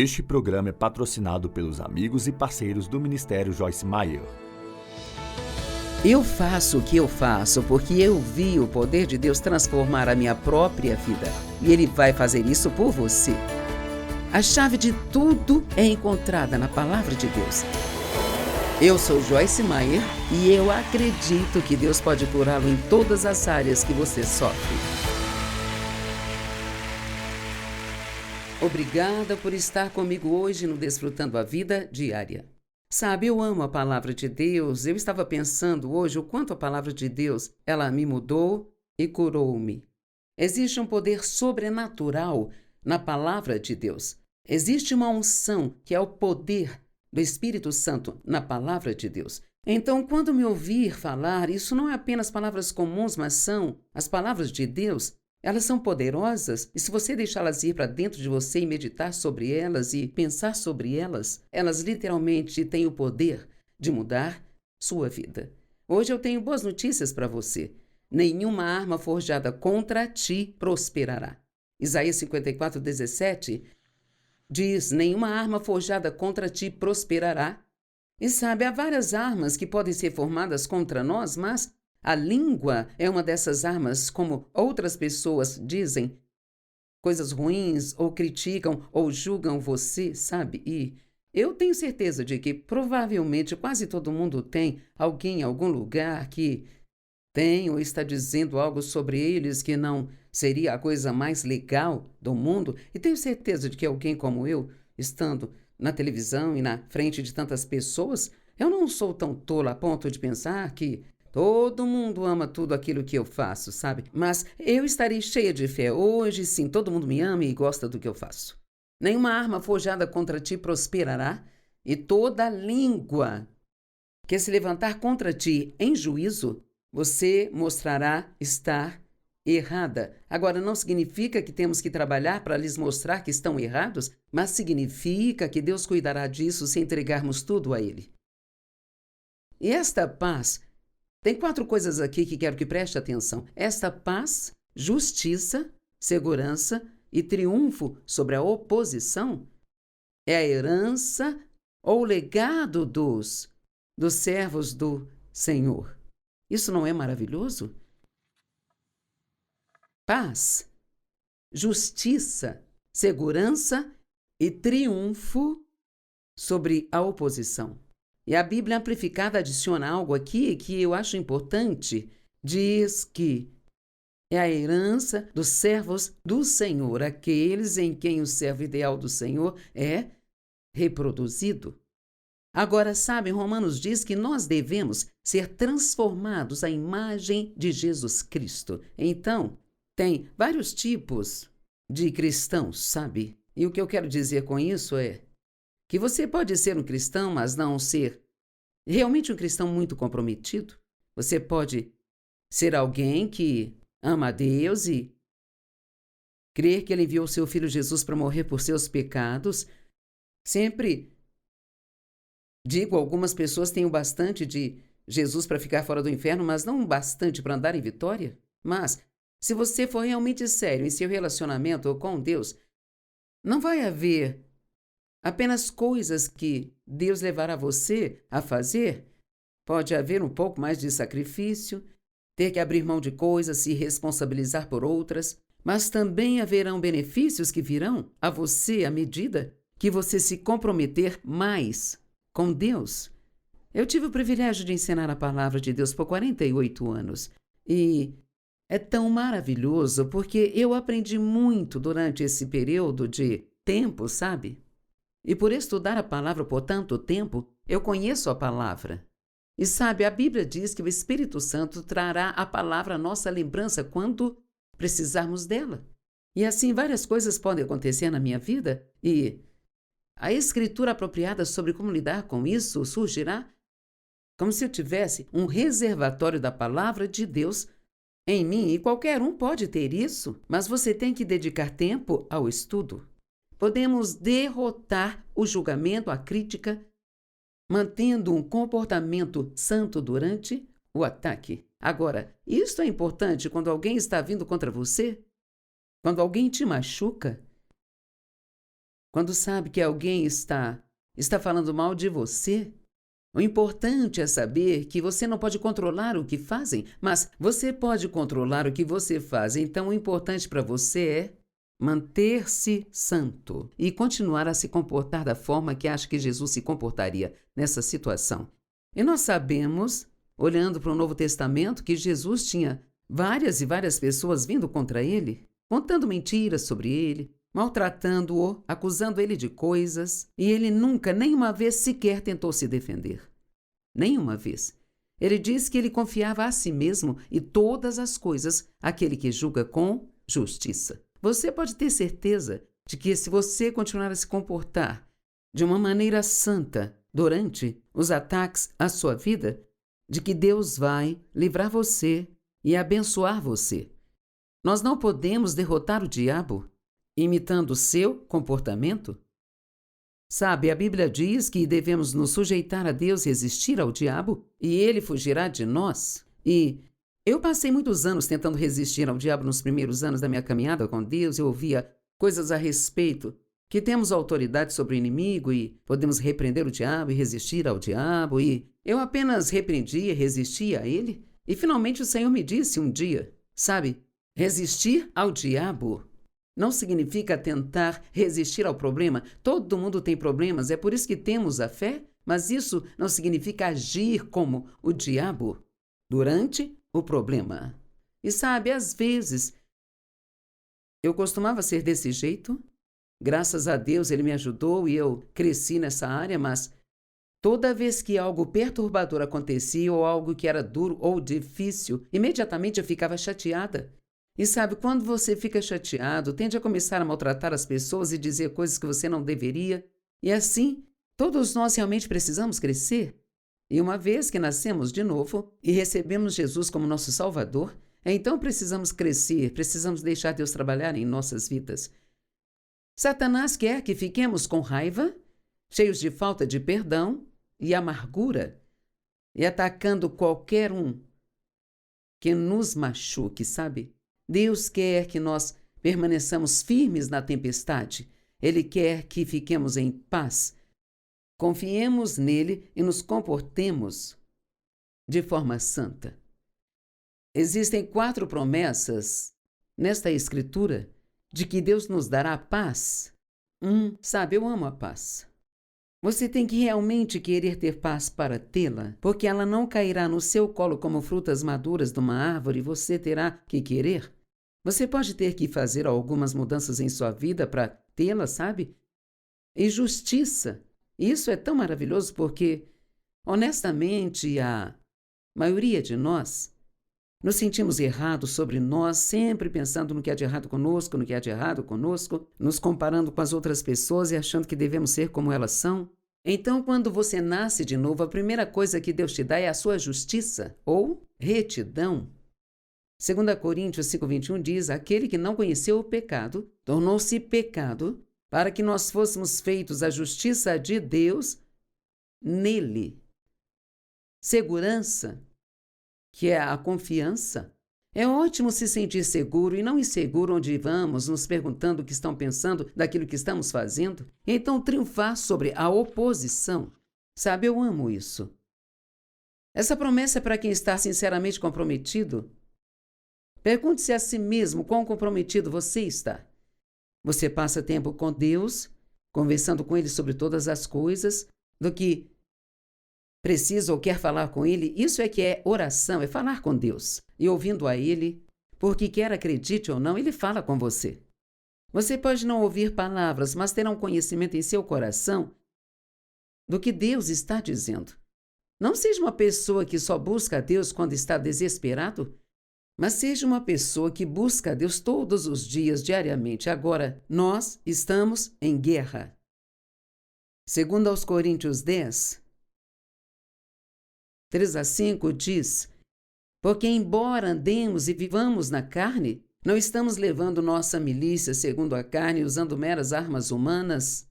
Este programa é patrocinado pelos amigos e parceiros do Ministério Joyce Meyer. Eu faço o que eu faço porque eu vi o poder de Deus transformar a minha própria vida. E Ele vai fazer isso por você. A chave de tudo é encontrada na Palavra de Deus. Eu sou Joyce Meyer e eu acredito que Deus pode curá-lo em todas as áreas que você sofre. Obrigada por estar comigo hoje no Desfrutando a Vida Diária. Sabe, eu amo a Palavra de Deus. Eu estava pensando hoje o quanto a Palavra de Deus, ela me mudou e curou-me. Existe um poder sobrenatural na Palavra de Deus. Existe uma unção que é o poder do Espírito Santo na Palavra de Deus. Então, quando me ouvir falar, isso não é apenas palavras comuns, mas são as palavras de Deus. Elas são poderosas e se você deixá-las ir para dentro de você e meditar sobre elas e pensar sobre elas, elas literalmente têm o poder de mudar sua vida. Hoje eu tenho boas notícias para você. Nenhuma arma forjada contra ti prosperará. Isaías 54:17 diz: nenhuma arma forjada contra ti prosperará. E sabe, há várias armas que podem ser formadas contra nós, mas a língua é uma dessas armas, como outras pessoas dizem coisas ruins, ou criticam, ou julgam você, sabe? E eu tenho certeza de que provavelmente quase todo mundo tem alguém em algum lugar que tem ou está dizendo algo sobre eles que não seria a coisa mais legal do mundo. E tenho certeza de que alguém como eu, estando na televisão e na frente de tantas pessoas, eu não sou tão tola a ponto de pensar que todo mundo ama tudo aquilo que eu faço, sabe? Mas eu estarei cheia de fé hoje, sim, todo mundo me ama e gosta do que eu faço. Nenhuma arma forjada contra ti prosperará, e toda língua que se levantar contra ti em juízo, você mostrará estar errada. Agora, não significa que temos que trabalhar para lhes mostrar que estão errados, mas significa que Deus cuidará disso se entregarmos tudo a Ele. E esta paz, tem 4 coisas aqui que quero que preste atenção. Esta paz, justiça, segurança e triunfo sobre a oposição é a herança ou legado dos servos do Senhor. Isso não é maravilhoso? Paz, justiça, segurança e triunfo sobre a oposição. E a Bíblia Amplificada adiciona algo aqui que eu acho importante. Diz que é a herança dos servos do Senhor, aqueles em quem o servo ideal do Senhor é reproduzido. Agora, sabe, Romanos diz que nós devemos ser transformados à imagem de Jesus Cristo. Então, tem vários tipos de cristãos, sabe? E o que eu quero dizer com isso é que você pode ser um cristão, mas não ser realmente um cristão muito comprometido. Você pode ser alguém que ama a Deus e crer que Ele enviou o seu Filho Jesus para morrer por seus pecados. Sempre digo, algumas pessoas têm o bastante de Jesus para ficar fora do inferno, mas não o bastante para andar em vitória. Mas, se você for realmente sério em seu relacionamento com Deus, não vai haver apenas coisas que Deus levará você a fazer. Pode haver um pouco mais de sacrifício, ter que abrir mão de coisas, se responsabilizar por outras, mas também haverão benefícios que virão a você à medida que você se comprometer mais com Deus. Eu tive o privilégio de ensinar a palavra de Deus por 48 anos e é tão maravilhoso porque eu aprendi muito durante esse período de tempo, sabe? E por estudar a palavra por tanto tempo, eu conheço a palavra. E sabe, a Bíblia diz que o Espírito Santo trará a palavra à nossa lembrança quando precisarmos dela. E assim várias coisas podem acontecer na minha vida e a escritura apropriada sobre como lidar com isso surgirá como se eu tivesse um reservatório da palavra de Deus em mim, e qualquer um pode ter isso, mas você tem que dedicar tempo ao estudo. Podemos derrotar o julgamento, a crítica, mantendo um comportamento santo durante o ataque. Agora, isso é importante quando alguém está vindo contra você, quando alguém te machuca, quando sabe que alguém está falando mal de você, o importante é saber que você não pode controlar o que fazem, mas você pode controlar o que você faz. Então, o importante para você é manter-se santo e continuar a se comportar da forma que acha que Jesus se comportaria nessa situação. E nós sabemos, olhando para o Novo Testamento, que Jesus tinha várias e várias pessoas vindo contra ele, contando mentiras sobre ele, maltratando-o, acusando ele de coisas, e ele nunca, nenhuma vez sequer tentou se defender. Nenhuma vez. Ele diz que ele confiava a si mesmo e todas as coisas àquele que julga com justiça. Você pode ter certeza de que se você continuar a se comportar de uma maneira santa durante os ataques à sua vida, de que Deus vai livrar você e abençoar você. Nós não podemos derrotar o diabo imitando o seu comportamento. Sabe, a Bíblia diz que devemos nos sujeitar a Deus e resistir ao diabo, e ele fugirá de nós. E eu passei muitos anos tentando resistir ao diabo nos primeiros anos da minha caminhada com Deus. Eu ouvia coisas a respeito que temos autoridade sobre o inimigo e podemos repreender o diabo e resistir ao diabo. E eu apenas repreendia e resistia a ele. E finalmente o Senhor me disse um dia, sabe, resistir ao diabo não significa tentar resistir ao problema. Todo mundo tem problemas, é por isso que temos a fé, mas isso não significa agir como o diabo durante o problema. E sabe, às vezes, eu costumava ser desse jeito. Graças a Deus ele me ajudou e eu cresci nessa área, mas toda vez que algo perturbador acontecia ou algo que era duro ou difícil, imediatamente eu ficava chateada. E sabe, quando você fica chateado, tende a começar a maltratar as pessoas e dizer coisas que você não deveria. E assim, todos nós realmente precisamos crescer. E uma vez que nascemos de novo e recebemos Jesus como nosso Salvador, então precisamos crescer, precisamos deixar Deus trabalhar em nossas vidas. Satanás quer que fiquemos com raiva, cheios de falta de perdão e amargura, e atacando qualquer um que nos machuque, sabe? Deus quer que nós permaneçamos firmes na tempestade. Ele quer que fiquemos em paz. Confiemos nele e nos comportemos de forma santa. Existem 4 promessas nesta Escritura de que Deus nos dará paz. Sabe, eu amo a paz. Você tem que realmente querer ter paz para tê-la, porque ela não cairá no seu colo como frutas maduras de uma árvore, você terá que querer. Você pode ter que fazer algumas mudanças em sua vida para tê-la, sabe? E justiça. Isso é tão maravilhoso porque, honestamente, a maioria de nós nos sentimos errados sobre nós, sempre pensando no que há de errado conosco, nos comparando com as outras pessoas e achando que devemos ser como elas são. Então, quando você nasce de novo, a primeira coisa que Deus te dá é a sua justiça ou retidão. 2 Coríntios 5:21 diz: aquele que não conheceu o pecado, tornou-se pecado, para que nós fôssemos feitos a justiça de Deus nele. Segurança, que é a confiança. É ótimo se sentir seguro e não inseguro onde vamos, nos perguntando o que estão pensando daquilo que estamos fazendo. E então triunfar sobre a oposição. Sabe, eu amo isso. Essa promessa é para quem está sinceramente comprometido. Pergunte-se a si mesmo quão comprometido você está. Você passa tempo com Deus, conversando com Ele sobre todas as coisas, do que precisa ou quer falar com Ele. Isso é que é oração, é falar com Deus. E ouvindo a Ele, porque quer acredite ou não, Ele fala com você. Você pode não ouvir palavras, mas terá um conhecimento em seu coração do que Deus está dizendo. Não seja uma pessoa que só busca a Deus quando está desesperado, mas seja uma pessoa que busca a Deus todos os dias, diariamente. Agora, nós estamos em guerra. 2 aos Coríntios 10, 3-5 diz: porque embora andemos e vivamos na carne, não estamos levando nossa milícia segundo a carne, usando meras armas humanas.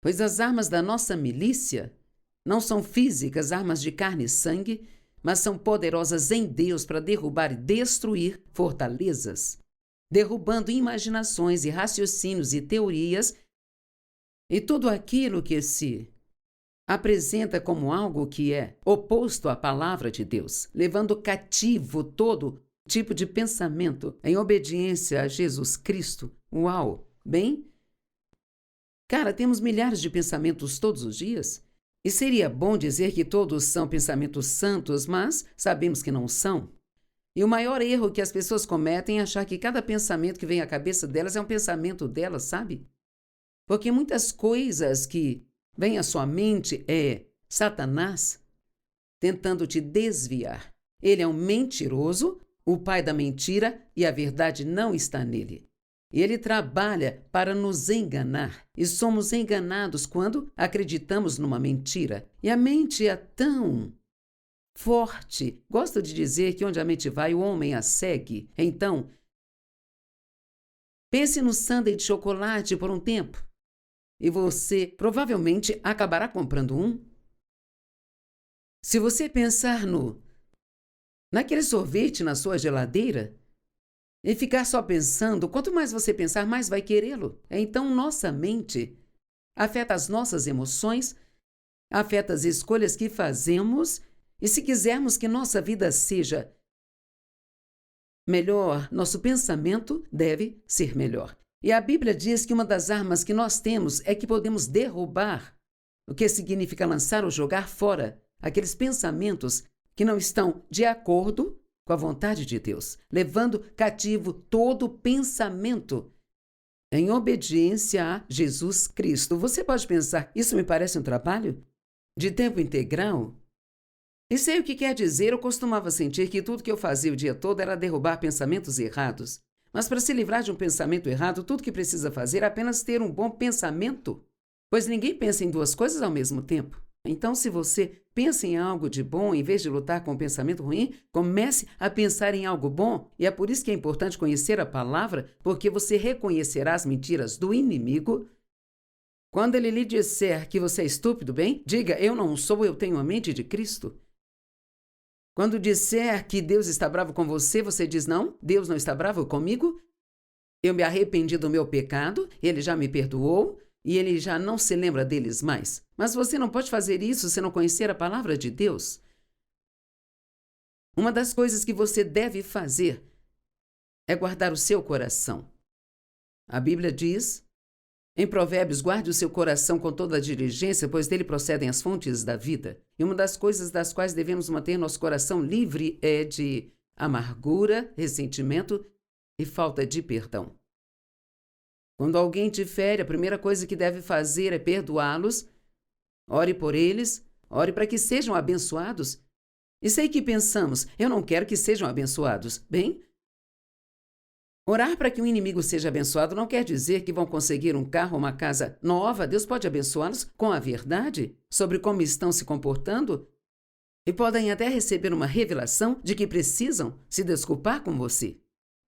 Pois as armas da nossa milícia não são físicas, armas de carne e sangue, mas são poderosas em Deus para derrubar e destruir fortalezas, derrubando imaginações e raciocínios e teorias E tudo aquilo que se apresenta como algo que é oposto à palavra de Deus, levando cativo todo tipo de pensamento em obediência a Jesus Cristo. Uau! Bem, cara, temos milhares de pensamentos todos os dias. E seria bom dizer que todos são pensamentos santos, mas sabemos que não são. E o maior erro que as pessoas cometem é achar que cada pensamento que vem à cabeça delas é um pensamento delas, sabe? Porque muitas coisas que vêm à sua mente é Satanás tentando te desviar. Ele é um mentiroso, o pai da mentira, e a verdade não está nele. E ele trabalha para nos enganar. E somos enganados quando acreditamos numa mentira. E a mente é tão forte. Gosto de dizer que onde a mente vai, o homem a segue. Então, pense no sundae de chocolate por um tempo. E você provavelmente acabará comprando um. Se você pensar naquele sorvete na sua geladeira e ficar só pensando, quanto mais você pensar, mais vai querê-lo. Então, nossa mente afeta as nossas emoções, afeta as escolhas que fazemos, e se quisermos que nossa vida seja melhor, nosso pensamento deve ser melhor. E a Bíblia diz que uma das armas que nós temos é que podemos derrubar, o que significa lançar ou jogar fora aqueles pensamentos que não estão de acordo com a vontade de Deus, levando cativo todo pensamento em obediência a Jesus Cristo. Você pode pensar, isso me parece um trabalho de tempo integral? E sei o que quer dizer, eu costumava sentir que tudo que eu fazia o dia todo era derrubar pensamentos errados. Mas para se livrar de um pensamento errado, tudo que precisa fazer é apenas ter um bom pensamento. Pois ninguém pensa em duas coisas ao mesmo tempo. Então, se você pensa em algo de bom, em vez de lutar com um pensamento ruim, comece a pensar em algo bom. E é por isso que é importante conhecer a palavra, porque você reconhecerá as mentiras do inimigo. Quando ele lhe disser que você é estúpido, bem, diga, eu não sou, eu tenho a mente de Cristo. Quando disser que Deus está bravo com você, você diz, não, Deus não está bravo comigo. Eu me arrependi do meu pecado, Ele já me perdoou e Ele já não se lembra deles mais. Mas você não pode fazer isso se não conhecer a palavra de Deus. Uma das coisas que você deve fazer é guardar o seu coração. A Bíblia diz, em Provérbios, guarde o seu coração com toda a diligência, pois dele procedem as fontes da vida. E uma das coisas das quais devemos manter nosso coração livre é de amargura, ressentimento e falta de perdão. Quando alguém te fere, a primeira coisa que deve fazer é perdoá-los. Ore por eles, ore para que sejam abençoados. E sei que pensamos, eu não quero que sejam abençoados. Bem, orar para que o inimigo seja abençoado não quer dizer que vão conseguir um carro ou uma casa nova. Deus pode abençoá-los com a verdade sobre como estão se comportando e podem até receber uma revelação de que precisam se desculpar com você.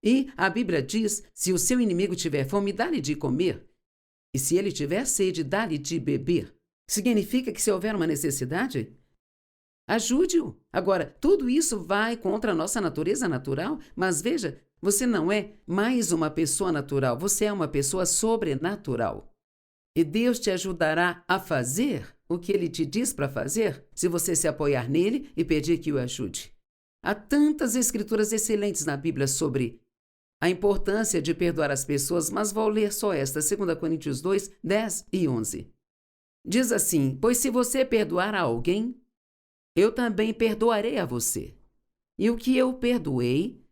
E a Bíblia diz, se o seu inimigo tiver fome, dá-lhe de comer. E se ele tiver sede, dá-lhe de beber. Significa que se houver uma necessidade, ajude-o. Agora, tudo isso vai contra a nossa natureza natural, mas veja, você não é mais uma pessoa natural, você é uma pessoa sobrenatural. E Deus te ajudará a fazer o que Ele te diz para fazer, se você se apoiar nele e pedir que o ajude. Há tantas escrituras excelentes na Bíblia sobre a importância de perdoar as pessoas, mas vou ler só esta, 2 Coríntios 2, 10 e 11. Diz assim, pois se você perdoar a alguém, eu também perdoarei a você. E o que eu perdoei,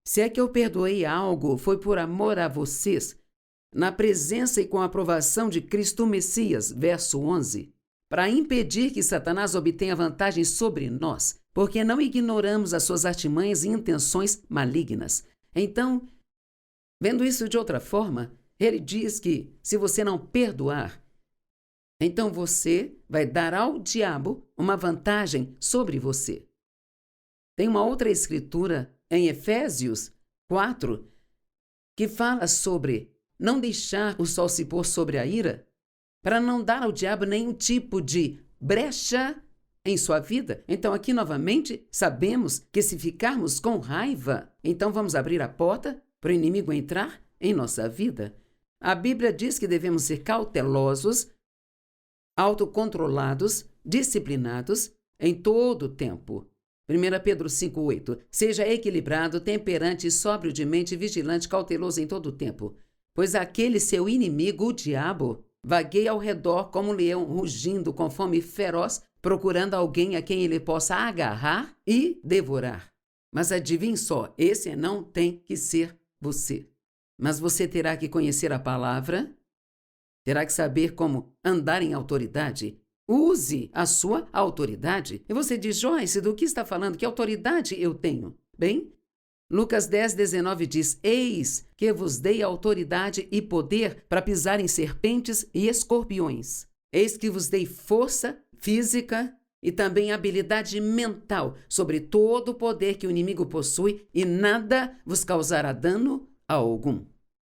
se é que eu perdoei algo, foi por amor a vocês, na presença e com a aprovação de Cristo Messias, verso 11, para impedir que Satanás obtenha vantagem sobre nós, porque não ignoramos as suas artimanhas e intenções malignas. Então, vendo isso de outra forma, ele diz que se você não perdoar, então você vai dar ao diabo uma vantagem sobre você. Tem uma outra escritura em Efésios 4 que fala sobre não deixar o sol se pôr sobre a ira, para não dar ao diabo nenhum tipo de brecha em sua vida. Então aqui novamente sabemos que se ficarmos com raiva, então vamos abrir a porta para o inimigo entrar em nossa vida. A Bíblia diz que devemos ser cautelosos autocontrolados, disciplinados em todo o tempo. 1 Pedro 5,8. Seja equilibrado, temperante, sóbrio de mente, vigilante, cauteloso em todo o tempo. Pois aquele seu inimigo, o diabo, vagueia ao redor como um leão, rugindo com fome feroz, procurando alguém a quem ele possa agarrar e devorar. Mas adivinhe só, esse não tem que ser você. Mas você terá que conhecer a palavra, terá que saber como andar em autoridade. Use a sua autoridade. E você diz, Joyce, do que está falando? Que autoridade eu tenho? Bem, Lucas 10:19 diz, eis que vos dei autoridade e poder para pisar em serpentes e escorpiões. Eis que vos dei força física e também habilidade mental sobre todo o poder que o inimigo possui e nada vos causará dano algum.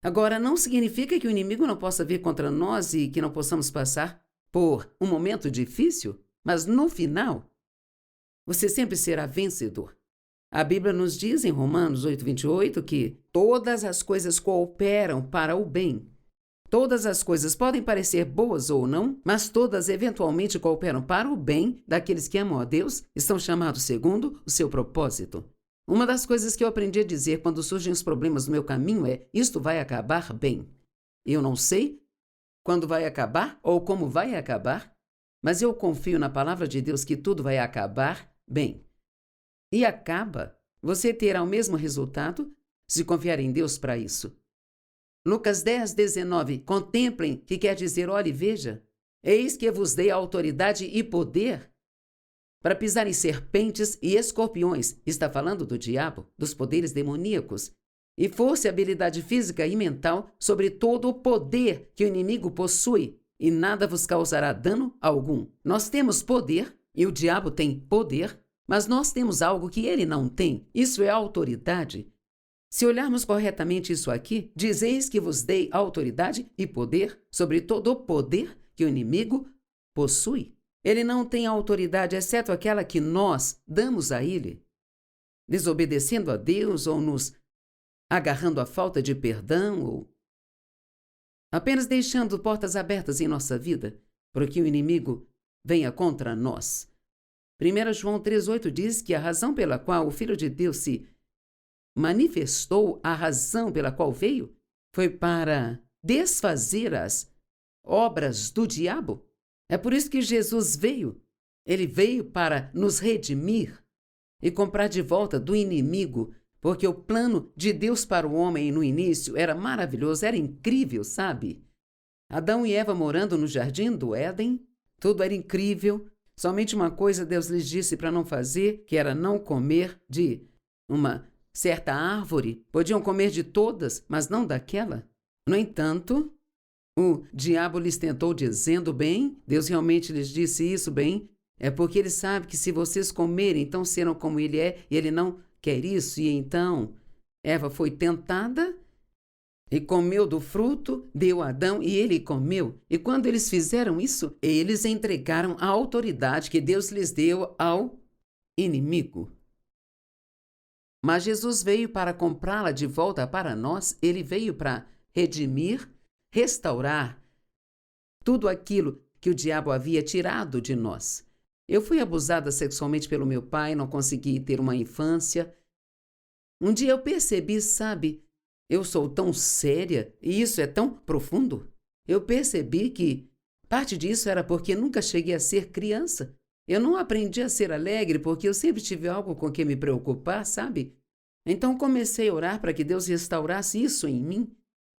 Agora, não significa que o inimigo não possa vir contra nós e que não possamos passar por um momento difícil, mas no final, você sempre será vencedor. A Bíblia nos diz em Romanos 8:28 que todas as coisas cooperam para o bem. Todas as coisas podem parecer boas ou não, mas todas eventualmente cooperam para o bem daqueles que amam a Deus, estão chamados segundo o seu propósito. Uma das coisas que eu aprendi a dizer quando surgem os problemas no meu caminho é: isto vai acabar bem. Eu não sei quando vai acabar ou como vai acabar, mas eu confio na palavra de Deus que tudo vai acabar bem. E acaba. Você terá o mesmo resultado se confiar em Deus para isso. Lucas 10:19. Contemplem, que quer dizer, olhe e veja. Eis que vos dei autoridade e poder para pisar em serpentes e escorpiões. Está falando do diabo, dos poderes demoníacos. E força e habilidade física e mental sobre todo o poder que o inimigo possui, e nada vos causará dano algum. Nós temos poder, e o diabo tem poder, mas nós temos algo que ele não tem. Isso é autoridade. Se olharmos corretamente isso aqui, dizeis que vos dei autoridade e poder sobre todo o poder que o inimigo possui. Ele não tem autoridade, exceto aquela que nós damos a ele, desobedecendo a Deus ou nos agarrando à falta de perdão ou apenas deixando portas abertas em nossa vida para que o inimigo venha contra nós. 1 João 3,8 diz que a razão pela qual o Filho de Deus se manifestou, a razão pela qual veio, foi para desfazer as obras do diabo. É por isso que Jesus veio. Ele veio para nos redimir e comprar de volta do inimigo, porque o plano de Deus para o homem no início era maravilhoso, era incrível, sabe? Adão e Eva morando no jardim do Éden, tudo era incrível. Somente uma coisa Deus lhes disse para não fazer, que era não comer de uma certa árvore. Podiam comer de todas, mas não daquela. No entanto, o diabo lhes tentou dizendo, bem, Deus realmente lhes disse isso, bem, é porque ele sabe que se vocês comerem, então serão como ele é, e ele não quer isso. E então Eva foi tentada e comeu do fruto, deu a Adão e ele comeu. E quando eles fizeram isso, eles entregaram a autoridade que Deus lhes deu ao inimigo. Mas Jesus veio para comprá-la de volta para nós. Ele veio para redimir, restaurar tudo aquilo que o diabo havia tirado de nós. Eu fui abusada sexualmente pelo meu pai, não consegui ter uma infância. Um dia eu percebi, sabe, eu sou tão séria e isso é tão profundo. Eu percebi que parte disso era porque nunca cheguei a ser criança. Eu não aprendi a ser alegre porque eu sempre tive algo com que me preocupar, sabe? Então comecei a orar para que Deus restaurasse isso em mim.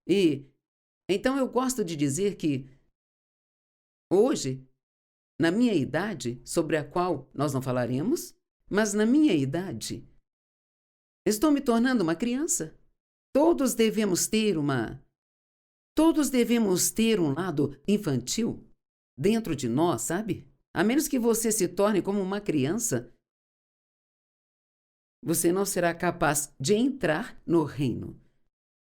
E então eu gosto de dizer que hoje, na minha idade, sobre a qual nós não falaremos, mas na minha idade, estou me tornando uma criança. Todos devemos ter um lado infantil dentro de nós, sabe? A menos que você se torne como uma criança, você não será capaz de entrar no reino.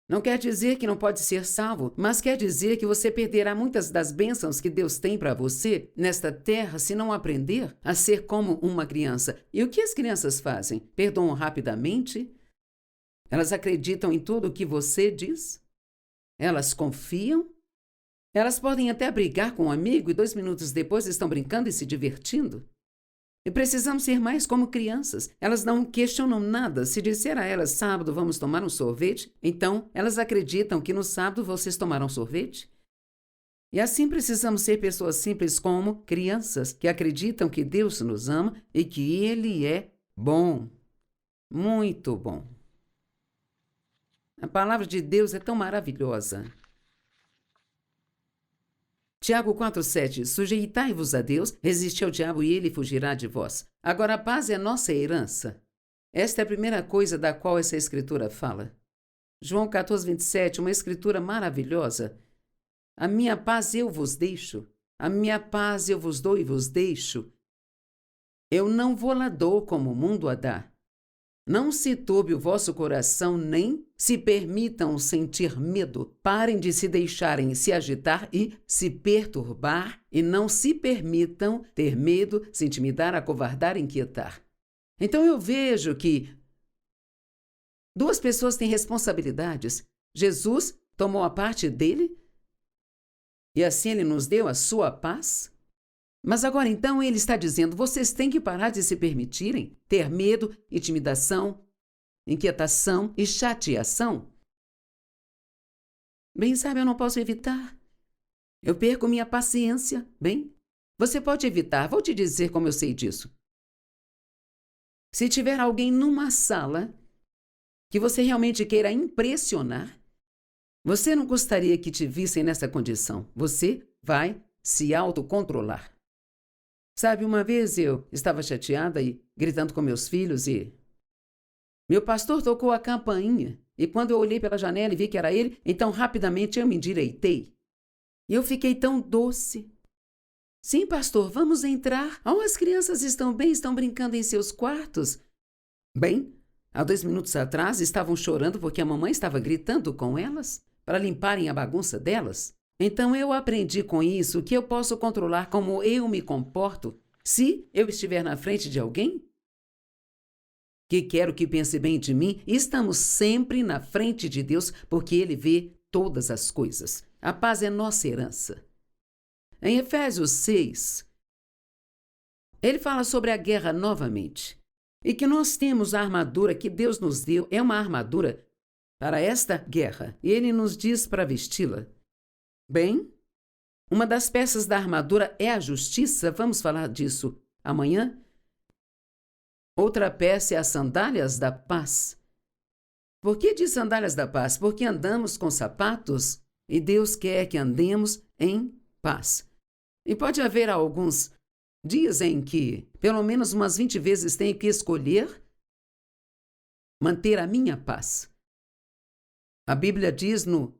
Não quer dizer que não pode ser salvo, mas quer dizer que você perderá muitas das bênçãos que Deus tem para você nesta terra se não aprender a ser como uma criança. E o que as crianças fazem? Perdoam rapidamente? Elas acreditam em tudo o que você diz? Elas confiam? Elas podem até brigar com um amigo e 2 minutos depois estão brincando e se divertindo. E precisamos ser mais como crianças. Elas não questionam nada. Se disser a elas, sábado vamos tomar um sorvete, então elas acreditam que no sábado vocês tomarão sorvete. E assim precisamos ser pessoas simples como crianças que acreditam que Deus nos ama e que Ele é bom. Muito bom. A palavra de Deus é tão maravilhosa. Tiago 4,7. Sujeitai-vos a Deus, resisti ao diabo e ele fugirá de vós. Agora a paz é nossa herança. Esta é a primeira coisa da qual essa escritura fala. João 14,27, uma escritura maravilhosa. A minha paz eu vos deixo, a minha paz eu vos dou e vos deixo. Eu não vou-la dou como o mundo a dá. Não se turbe o vosso coração, nem se permitam sentir medo. Parem de se deixarem se agitar e se perturbar, e não se permitam ter medo, se intimidar, acovardar, inquietar. Então eu vejo que 2 pessoas têm responsabilidades. Jesus tomou a parte dele, e assim ele nos deu a sua paz. Mas agora então ele está dizendo, vocês têm que parar de se permitirem ter medo, intimidação, inquietação e chateação. Bem, sabe, eu não posso evitar. Eu perco minha paciência. Bem, você pode evitar, vou te dizer como eu sei disso. Se tiver alguém numa sala que você realmente queira impressionar, você não gostaria que te vissem nessa condição. Você vai se autocontrolar. Sabe, uma vez eu estava chateada e gritando com meus filhos e meu pastor tocou a campainha e quando eu olhei pela janela e vi que era ele, então rapidamente eu me endireitei. E eu fiquei tão doce. Sim, pastor, vamos entrar. Oh, as crianças estão bem, estão brincando em seus quartos. Bem, há 2 minutos atrás estavam chorando porque a mamãe estava gritando com elas para limparem a bagunça delas. Então eu aprendi com isso que eu posso controlar como eu me comporto se eu estiver na frente de alguém que quero que pense bem de mim. Estamos sempre na frente de Deus porque Ele vê todas as coisas. A paz é nossa herança. Em Efésios 6, ele fala sobre a guerra novamente e que nós temos a armadura que Deus nos deu, é uma armadura para esta guerra e Ele nos diz para vesti-la. Bem, uma das peças da armadura é a justiça, vamos falar disso amanhã. Outra peça é as sandálias da paz. Por que diz sandálias da paz? Porque andamos com sapatos e Deus quer que andemos em paz. E pode haver alguns dias em que, pelo menos umas 20 vezes, tenho que escolher manter a minha paz. A Bíblia diz no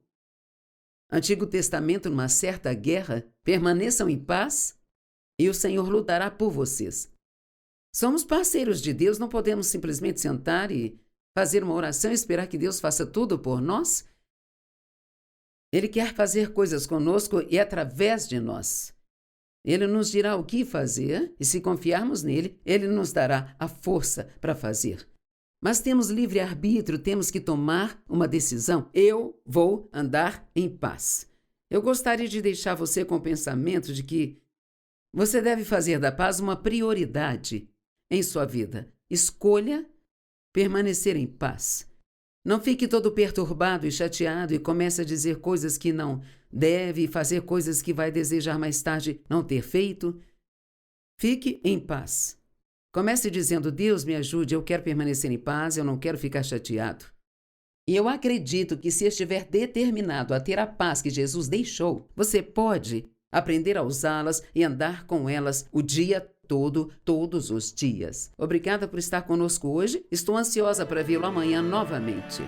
Antigo Testamento, numa certa guerra, permaneçam em paz e o Senhor lutará por vocês. Somos parceiros de Deus, não podemos simplesmente sentar e fazer uma oração e esperar que Deus faça tudo por nós. Ele quer fazer coisas conosco e através de nós. Ele nos dirá o que fazer e se confiarmos nele, ele nos dará a força para fazer. Mas temos livre-arbítrio, temos que tomar uma decisão. Eu vou andar em paz. Eu gostaria de deixar você com o pensamento de que você deve fazer da paz uma prioridade em sua vida. Escolha permanecer em paz. Não fique todo perturbado e chateado e comece a dizer coisas que não deve e fazer coisas que vai desejar mais tarde não ter feito. Fique em paz. Comece dizendo, Deus me ajude, eu quero permanecer em paz, eu não quero ficar chateado. E eu acredito que se estiver determinado a ter a paz que Jesus deixou, você pode aprender a usá-las e andar com elas o dia todo, todos os dias. Obrigada por estar conosco hoje, estou ansiosa para vê-lo amanhã novamente.